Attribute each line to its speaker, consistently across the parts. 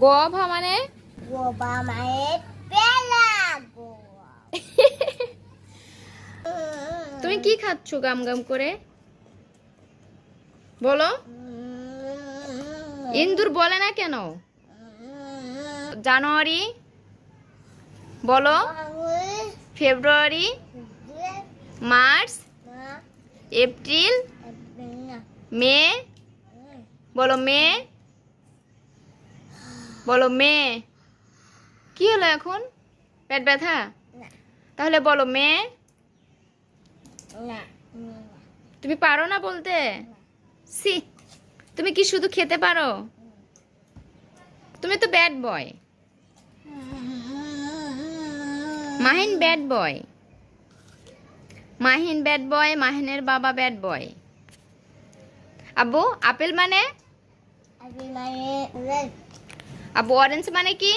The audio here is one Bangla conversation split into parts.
Speaker 1: গোভা মানে
Speaker 2: গোবা মানে পেলা গোয়া।
Speaker 1: তুমি কি খাচ্ছ গাম গাম করে? বলো। ইন্দুর বলে না কেন? জানুয়ারি বলো, ফেব্রুয়ারি, মার্চ, এপ্রিল, মে। বলো মে, বলো মে। কি হলো এখন? পেট ব্যথা? তাহলে বলো মে। তুমি পারো না বলতে? সি, তুমি কি শুধু খেতে পারো? তুমি তো bad boy. Mahin bad boy. Mahin bad boy, মাহিনের বাবা ব্যাড বয়। আব্বু আপেল মানে? আব্বু অরেঞ্জ মানে কি?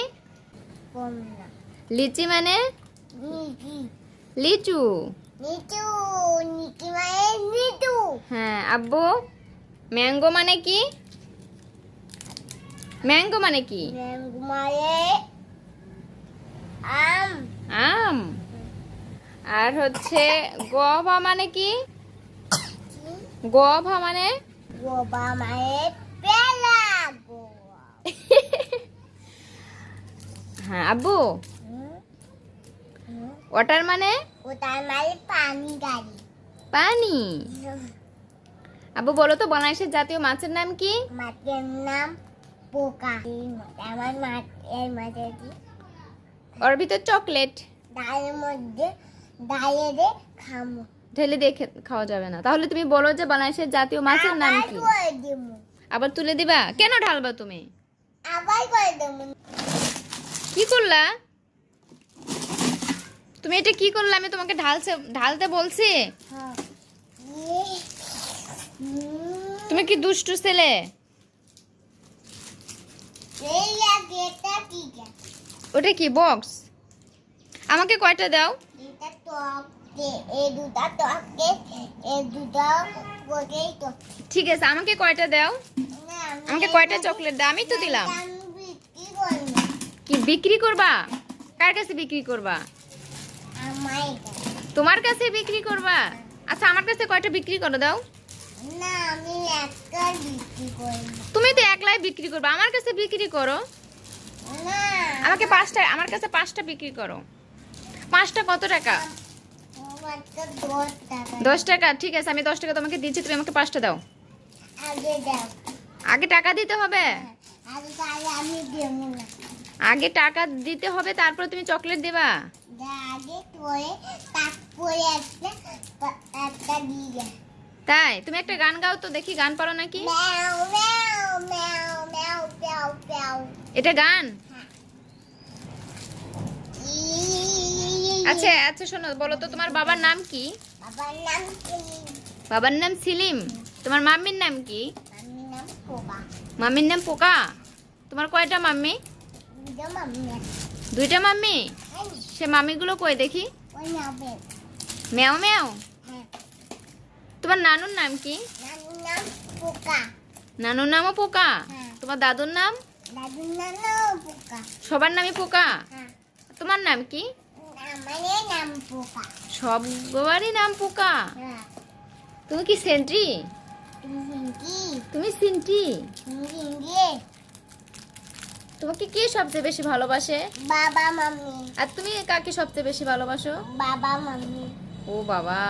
Speaker 1: লিচি মানে? লিচু। হ্যাঁ আব্বু ম্যাঙ্গো মানে কি? ম্যাঙ্গো মানে কি? আম। আর হচ্ছে গোভা মানে কি? গোভা মানে?
Speaker 2: গোবা মানে পেলা গোয়া।
Speaker 1: হ্যাঁ আব্বু ওয়াটার মানে?
Speaker 2: ওটার মানে পানি গাড়ি।
Speaker 1: পানি। আব্বু বলো তো বাংলাদেশের জাতীয় মাছের নাম কি?
Speaker 2: মাছের নাম পোকা। আমার মাছ এর মাঝে
Speaker 1: ওর ভিতর চকলেট
Speaker 2: ডালের মধ্যে ডালে দিয়ে খামো।
Speaker 1: ঢেলে দিয়ে খাওয়া যাবে না। তাহলে তুমি বলো যে বাংলাদেশের জাতীয় মাছের নাম কি? আবার তুলে দিবা? কেন ঢালবা তুমি?
Speaker 2: আবার করে দেবো।
Speaker 1: কি করলা তুমি? এটা কি করলা? আমি তোমাকে ঢালতে বলছি। তুমি কি দুষ্টু ছেলে? ওটা কি বক্স? আমাকে কয়টা দাও? ঠিক আছে আমাকে কয়টা দাও? আমাকে কয়টা চকলেট দাও? আমি তো দিলাম। কি বিক্রি করবা? কার কাছে বিক্রি করবা? তোমার কাছে বিক্রি করবা? আচ্ছা আমার কাছে কয়টা বিক্রি করে দাও।
Speaker 2: না আমি একলাই বিক্রি করি।
Speaker 1: তুমি তো একলাই বিক্রি করবে, আমার কাছে বিক্রি করো।
Speaker 2: না
Speaker 1: আমাকে 5টা, আমার কাছে 5টা বিক্রি করো। 5টা কত টাকা? 10 টাকা। ঠিক আছে আমি 10 টাকা তোমাকে দিচ্ছি, তুমি আমাকে 5টা দাও।
Speaker 2: আগে দাও।
Speaker 1: আগে টাকা দিতে হবে?
Speaker 2: আগে তাহলে আমি দেবো না।
Speaker 1: আগে টাকা দিতে হবে তারপর তুমি চকলেট দেবা?
Speaker 2: আগে পরে তারপরে একটা দিয়ে।
Speaker 1: তাই? তুমি একটা গান গাও তো দেখি, গান পারো নাকি?
Speaker 2: ম্যাও ম্যাও ম্যাও ম্যাও প্যাও প্যাও।
Speaker 1: এটা গান? আচ্ছা আচ্ছা শোনো, বলো তো তোমার বাবার নাম কি?
Speaker 2: বাবার নাম সেলিম।
Speaker 1: বাবার নাম সেলিম। তোমার মাম্মির নাম কি?
Speaker 2: মামির নাম পোকা।
Speaker 1: মাম্মির নাম পোকা। তোমার কয়টা মাম্মি?
Speaker 2: দুটো মামি আছে।
Speaker 1: 2টা মাম্মি? সে মাম্মিগুলো কই দেখি?
Speaker 2: ওই নামে।
Speaker 1: ম্যাও ম্যাও।
Speaker 2: হ্যাঁ।
Speaker 1: তোমার নানুর নাম কি?
Speaker 2: নানুর নাম পোকা।
Speaker 1: নানুর নামও পোকা?
Speaker 2: হ্যাঁ।
Speaker 1: তোমার দাদুর নাম?
Speaker 2: দাদুর নাম পোকা।
Speaker 1: সবার নামই পোকা?
Speaker 2: হ্যাঁ।
Speaker 1: তোমার নাম কি?
Speaker 2: আমাদের নাম পোকা।
Speaker 1: সবারই নাম পোকা?
Speaker 2: হ্যাঁ।
Speaker 1: তুমি কি সেন্ট্রি?
Speaker 2: তুমি হিন্দি।
Speaker 1: তুমি সিন্টি?
Speaker 2: হিন্দি।
Speaker 1: তোমাকে কে সবচেয়ে বেশি ভালোবাসে?
Speaker 2: বাবা মাম্মি।
Speaker 1: আর তুমি কাকে সবচেয়ে বেশি ভালোবাসো?
Speaker 2: বাবা মাম্মি।
Speaker 1: ও বাবা।